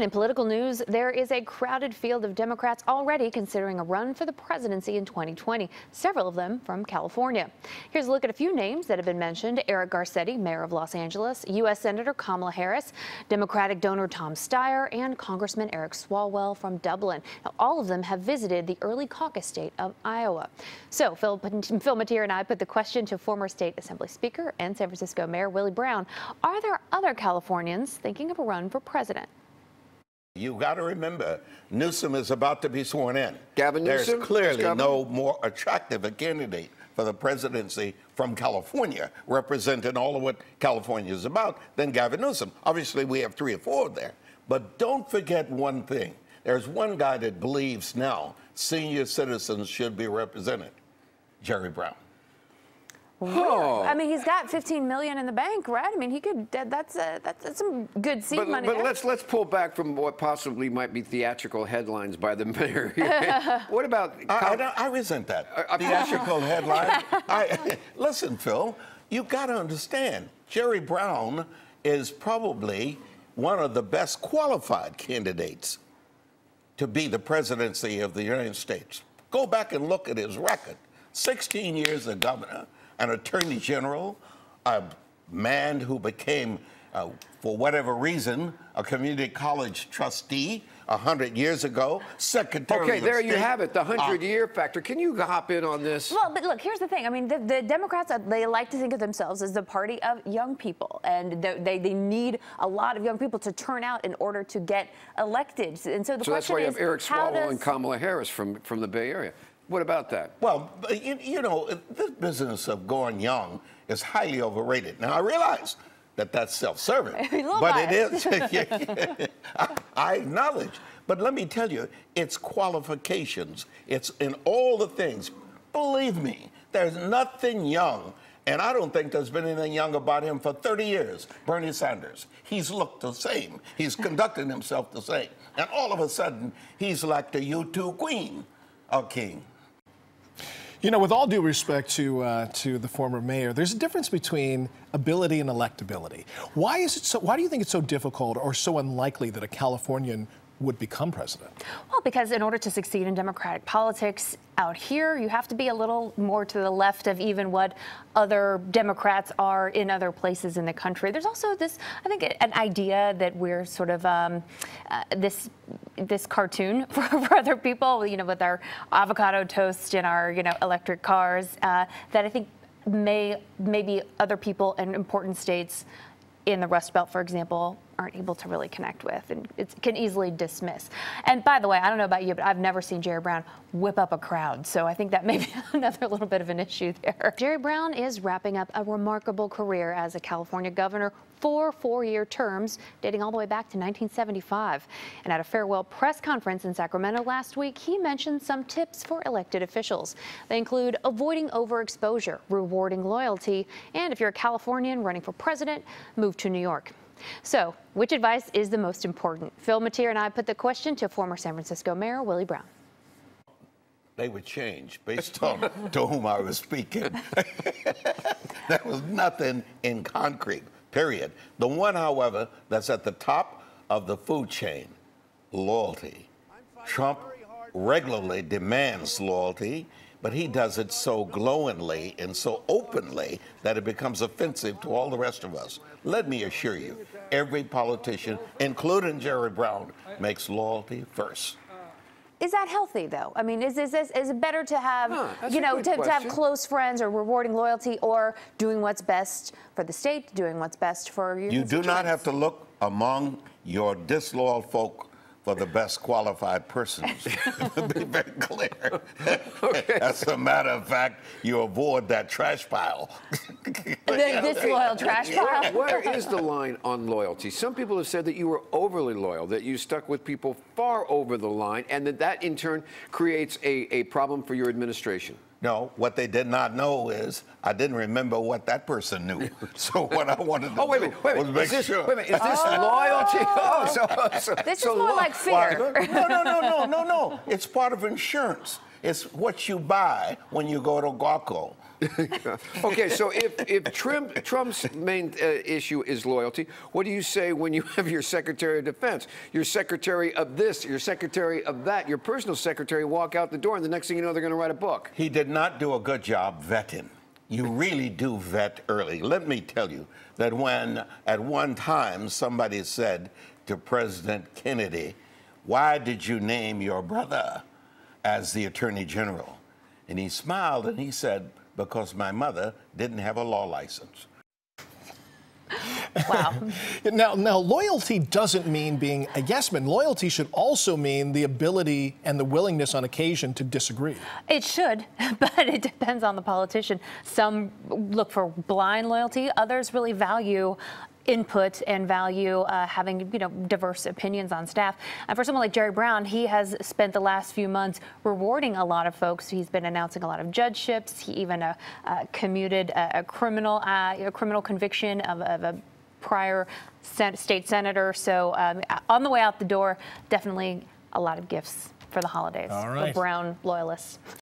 In political news, there is a crowded field of Democrats already considering a run for the presidency in 2020, several of them from California. Here's a look at a few names that have been mentioned. Eric Garcetti, mayor of Los Angeles, U.S. Senator Kamala Harris, Democratic donor Tom Steyer, and Congressman Eric Swalwell from Dublin. Now, all of them have visited the early caucus state of Iowa. So Phil Matier and I put the question to former State Assembly Speaker and San Francisco Mayor Willie Brown. Are there other Californians thinking of a run for president? You got to remember, Newsom is about to be sworn in. Gavin Newsom? There's clearly no more attractive a candidate for the presidency from California, representing all of what California is about, than Gavin Newsom. Obviously, we have 3 or 4 there. But don't forget one thing. There's one guy that believes now senior citizens should be represented, Jerry Brown. Really? Oh. I mean, he's got $15 million in the bank, right? I mean, he could. That's some good seed money. But let's pull back from what possibly might be theatrical headlines by the mayor here. What about? I resent that theatrical headline. Listen, Phil, you got to understand. Jerry Brown is probably one of the best qualified candidates to be the presidency of the United States. Go back and look at his record. 16 years as governor, an attorney general, a man who became, for whatever reason, a community college trustee 100 years ago, secretary of state. Okay, there you have it, the 100-year factor. Can you hop in on this? Well, but look, here's the thing. I mean, the Democrats, they like to think of themselves as the party of young people, and they need a lot of young people to turn out in order to get elected. And so the question is, that's why you have Eric Swalwell and Kamala Harris from the Bay Area. What about that? Well, you know, this business of going young is highly overrated. Now, I realize that that's self-serving, but it is. I acknowledge. But let me tell you, it's qualifications. It's in all the things. Believe me, there's nothing young, and I don't think there's been anything young about him for 30 years, Bernie Sanders. He's looked the same. He's conducted himself the same. And all of a sudden, he's like the U2 queen or king. You know, with all due respect to the former mayor, there's a difference between ability and electability. Why do you think it's so difficult or so unlikely that a Californian would become president? Well, because in order to succeed in Democratic politics out here, you have to be a little more to the left of even what other Democrats are in other places in the country. There's also this, I think, an idea that we're sort of this cartoon for other people, you know, with our avocado toast and our, you know, electric cars, that I think maybe other people in important states in the Rust Belt, for example, aren't able to really connect with, and it can easily dismiss. And by the way, I don't know about you, but I've never seen Jerry Brown whip up a crowd, so I think that may be another little bit of an issue there. Jerry Brown is wrapping up a remarkable career as a California governor, 4 4-year terms dating all the way back to 1975. And at a farewell press conference in Sacramento last week, he mentioned some tips for elected officials. They include avoiding overexposure, rewarding loyalty, and if you're a Californian running for president, move to New York. So, which advice is the most important? Phil Matier and I put the question to former San Francisco Mayor Willie Brown. They would change based on to whom I was speaking. There was nothing in concrete, period. The one, however, that's at the top of the food chain, loyalty. Trump regularly demands loyalty, but he does it so glowingly and so openly that it becomes offensive to all the rest of us. Let me assure you, every politician, including Jerry Brown, makes loyalty first. Is that healthy, though? I mean, is it better to have, you know, to have close friends or rewarding loyalty, or doing what's best for the state, doing what's best for your You do not have to look among your disloyal folk for the best qualified persons. Be very clear. Okay. As a matter of fact, you avoid that trash pile. The disloyal trash pile? Where is the line on loyalty? Some people have said that you were overly loyal, that you stuck with people far over the line, and that in turn creates a problem for your administration. No, what they did not know is I didn't remember what that person knew. So what I wanted to do was make sure. Wait a minute, is this loyalty? This is more like fear. No. It's part of insurance. It's what you buy when you go to Gawco. Okay, so if Trump's main issue is loyalty, what do you say when you have your Secretary of Defense, your Secretary of this, your Secretary of that, your personal secretary walk out the door, and the next thing you know, they're going to write a book? He did not do a good job vetting. You really do vet early. Let me tell you that when at one time somebody said to President Kennedy, "Why did you name your brother as the Attorney General?" And he smiled and he said, "Because my mother didn't have a law license." Wow. Now, loyalty doesn't mean being a yes man. Loyalty should also mean the ability and the willingness on occasion to disagree. It should, but it depends on the politician. Some look for blind loyalty. Others really value input and value having diverse opinions on staff. And for someone like Jerry Brown, he has spent the last few months rewarding a lot of folks. He's been announcing a lot of judgeships. He even commuted a criminal conviction of a prior state senator. So on the way out the door, definitely a lot of gifts for the holidays. All right. For Brown loyalists.